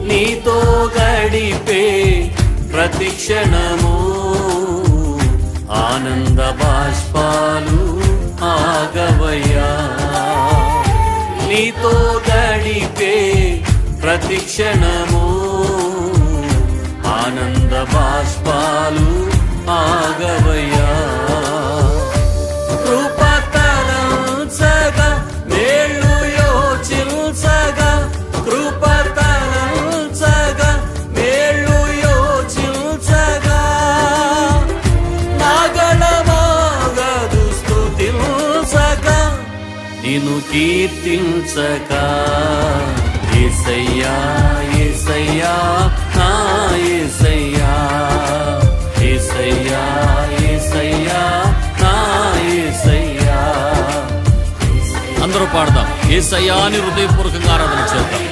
నీతో గడిపే ప్రతి క్షణము ఆనంద బాష్పాలు ఆగవయ్యా. నీతో గడిపే ప్రతి క్షణము ఆనంద బాష్పాలు ఆగవయ్యా. కృపతలంచగా మేళ్ళు యోచించగా కృపతలంచగా మేళ్ళు యోచించగా నాగళమాగదు స్తుతించగా నిన్ను కీర్తించగా యేసయ్యా యేసయ్యా నా యేసయ్యా యేసయ్యా యేసయ్యా నా యేసయ్యా. అందరూ పాడదాం యేసయ్యా అని హృదయపూర్వకంగా ఆరాధన చేద్దాం.